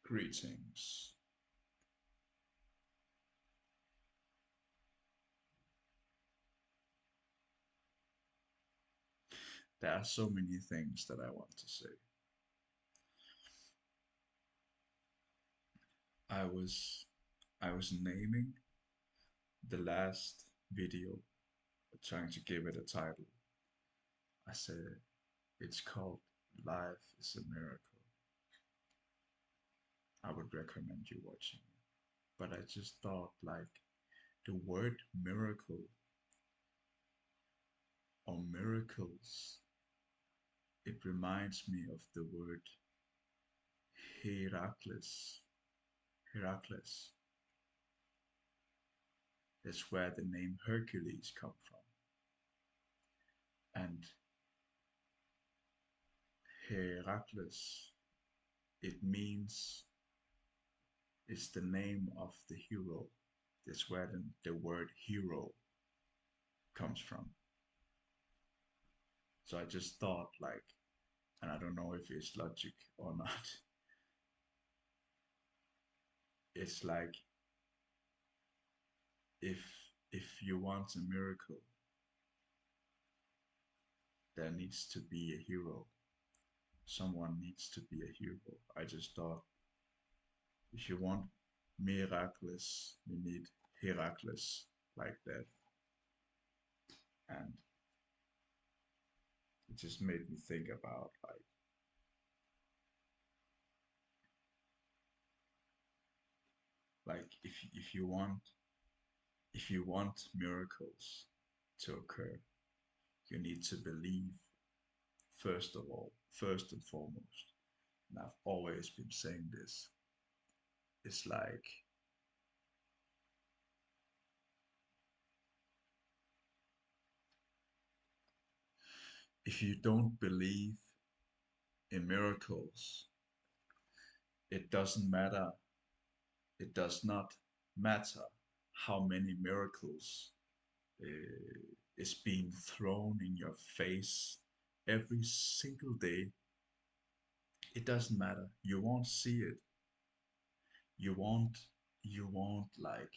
Greetings. There are so many things that I want to say. I was I was naming the last video, trying to give it a title. I said it's called Life is a Miracle. I would recommend you watching it. But I just thought like the word miracle or miracles, it reminds me of the word Heracles. Heracles. That's where the name Hercules come from. And Heracles, it means, it's the name of the hero. That's where the word hero comes from. So I just thought like, and I don't know if it's logic or not, it's like if you want a miracle, there needs to be a hero. Someone needs to be a hero. I just thought if you want miracles, you need Heracles like that. And it just made me think about like if you want miracles to occur, you need to believe first of all, first and foremost. And I've always been saying this. It's like if you don't believe in miracles, it doesn't matter, it does not matter how many miracles is being thrown in your face every single day. It doesn't matter. You won't see it. You won't like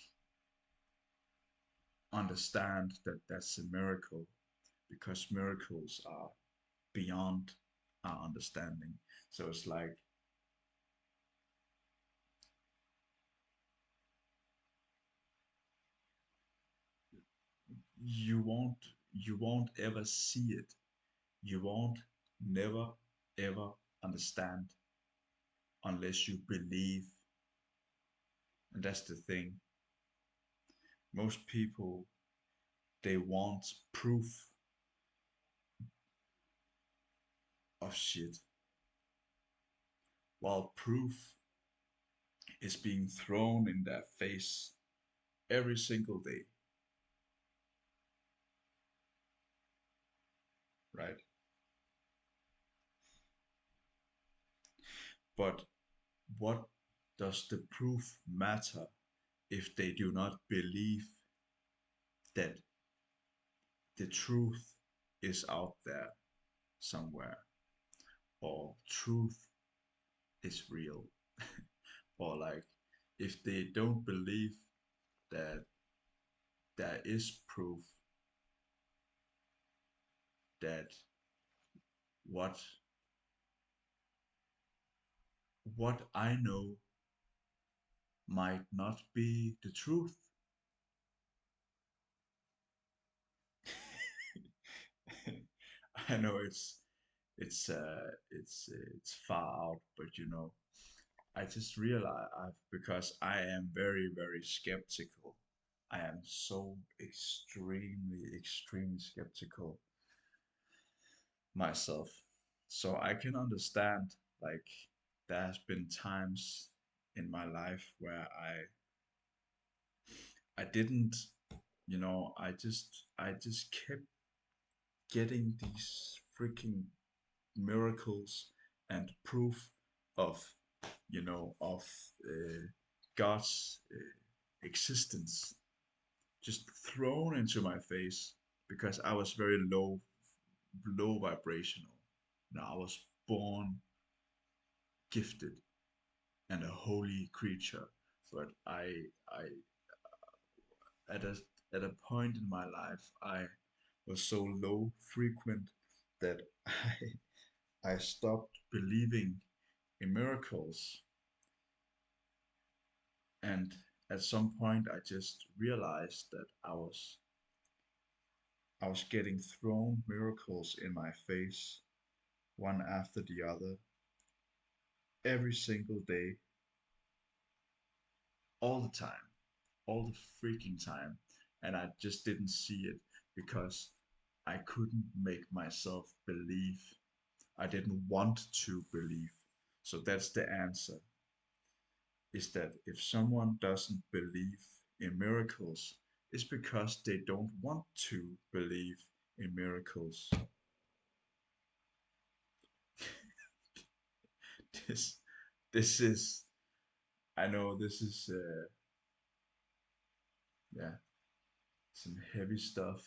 understand that that's a miracle because miracles are beyond our understanding. So it's like you won't ever see it. You won't never ever understand unless you believe. And that's the thing. Most people, they want proof of shit, while proof is being thrown in their face every single day, right? But what does the proof matter if they do not believe that the truth is out there somewhere, or truth is real, or like if they don't believe that there is proof that what what I know might not be the truth. I know it's far out, but I just realize because I am very, very skeptical. I am so extremely skeptical myself. So I can understand, like, there has been times in my life where I didn't, I just kept getting these freaking miracles and proof of, of God's existence just thrown into my face because I was very low vibrational. I was born gifted. and a holy creature. But I at a at a point in my life, I was so low frequent that I stopped believing in miracles. And at some point, I just realized that I was getting thrown miracles in my face, one after the other, every single day, all the time, all the freaking time. And I just didn't see it because I couldn't make myself believe. I didn't want to believe. So that's the answer, is that if someone doesn't believe in miracles, it's because they don't want to believe in miracles. This, this is, I know this is, yeah, some heavy stuff,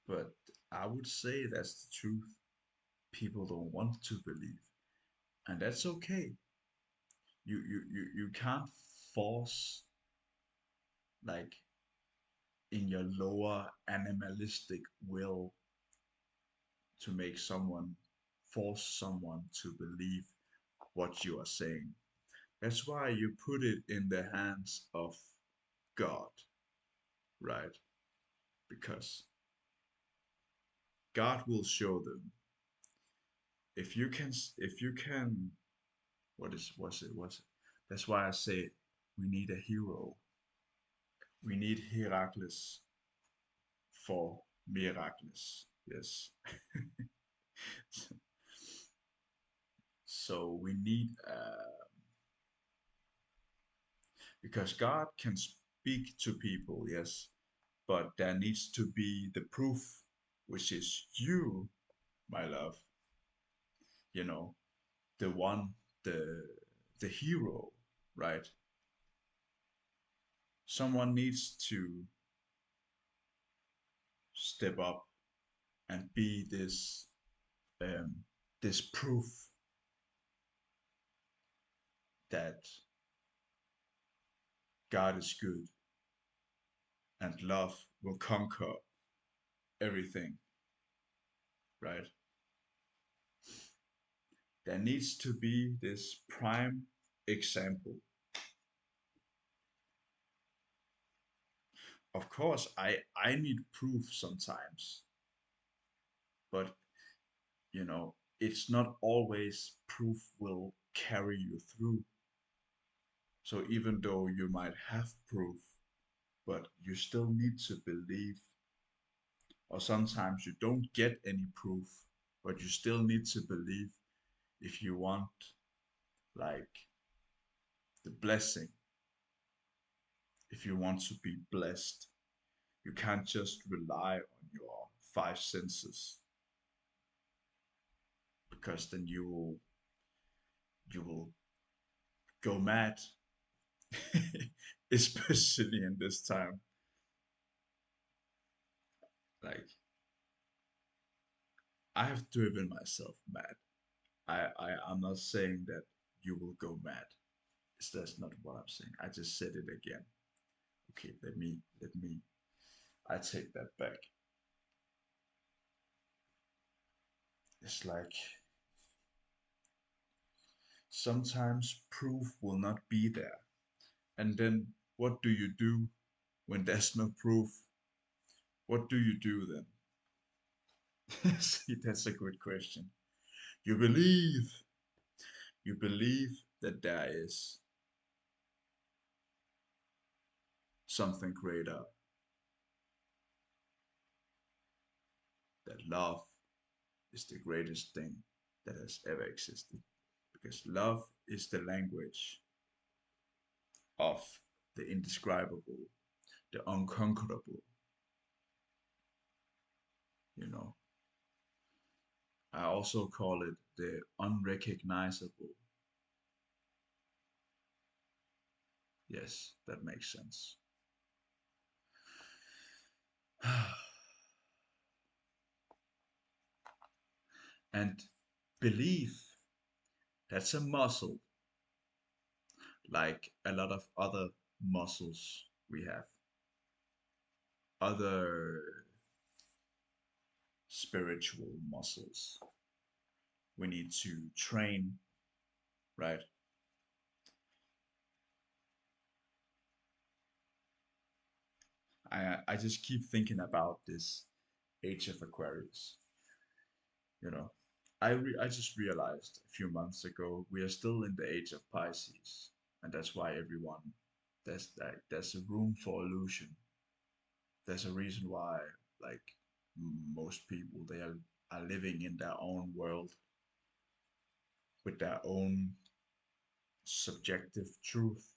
but I would say that's the truth. People don't want to believe, and that's okay. You can't force, like, in your lower animalistic will, to make someone, force someone to believe what you are saying. That's why you put it in the hands of God, right? Because God will show them. If you can, what's it? That's why I say we need a hero. We need Heracles for miracles. Yes. So we need, because God can speak to people, yes, but there needs to be the proof, which is you, my love, you know, the one, the the hero, right? Someone needs to step up and be um, this proof that God is good and love will conquer everything, right? There needs to be this prime example. Of course, I need proof sometimes, but it's not always proof will carry you through. So even though you might have proof, but you still need to believe, or sometimes you don't get any proof, but you still need to believe if you want, like, the blessing, if you want to be blessed. You can't just rely on your five senses, because then you will go mad, especially in this time. Like, I have driven myself mad. I'm not saying that you will go mad. That's not what I'm saying. I just said it again. Okay, let me I take that back. It's like sometimes proof will not be there. And then what do you do when there's no proof? What do you do then? See, that's a good question. You believe. You believe that there is something greater, that love is the greatest thing that has ever existed. Because love is the language of the indescribable, the unconquerable, you know. I also call it the unrecognizable. Yes, that makes sense. And Belief, that's a muscle, like a lot of other muscles we have, other spiritual muscles we need to train, right? I just keep thinking about this age of Aquarius, you know. I just realized a few months ago we are still in the age of Pisces, and that's why everyone there's a room for illusion. There's a reason why like most people are living in their own world with their own subjective truth,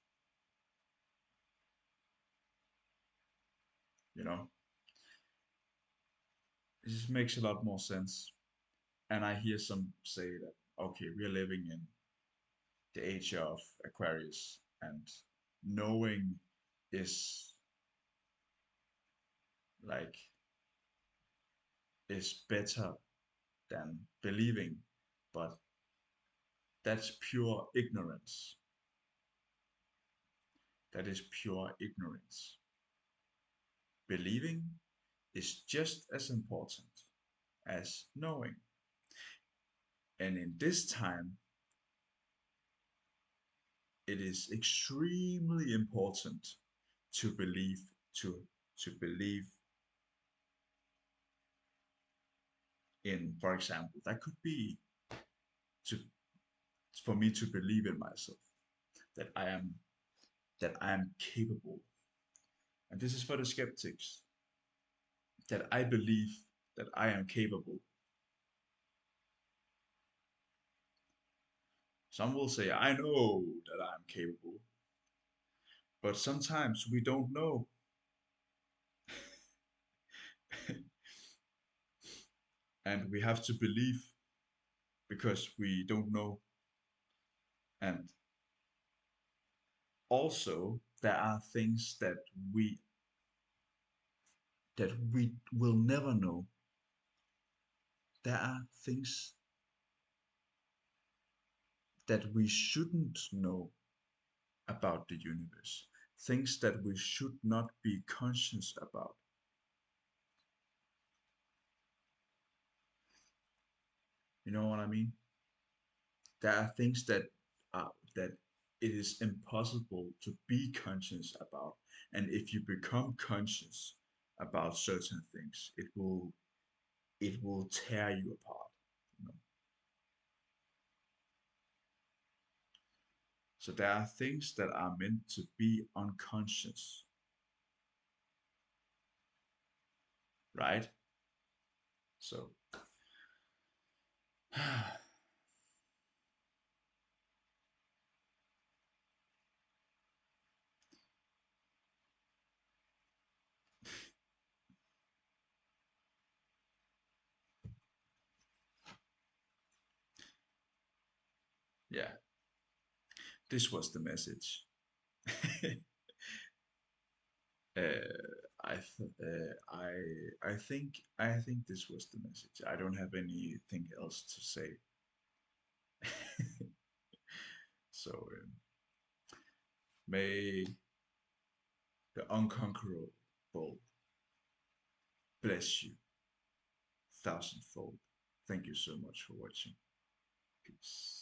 you know. It just makes a lot more sense. And I hear some say that okay, we're living in the age of Aquarius, and knowing is like is better than believing, but that's pure ignorance. That is pure ignorance. Believing is just as important as knowing. And in this time, it is extremely important to believe to to believe in, for example, that could be to for me to believe in myself that I am capable. And this is for the skeptics, that I believe that I am capable. Some will say, I know that I'm capable, but sometimes we don't know. And we have to believe because we don't know. And also, there are things that we will never know. There are things that we shouldn't know about the universe, things that we should not be conscious about. You know what I mean? There are things that it is impossible to be conscious about, and if you become conscious about certain things, it will tear you apart. You know? So there are things that are meant to be unconscious, right? So yeah, this was the message. I think this was the message. I don't have anything else to say. So may the unconquerable bless you thousandfold. Thank you so much for watching. Peace.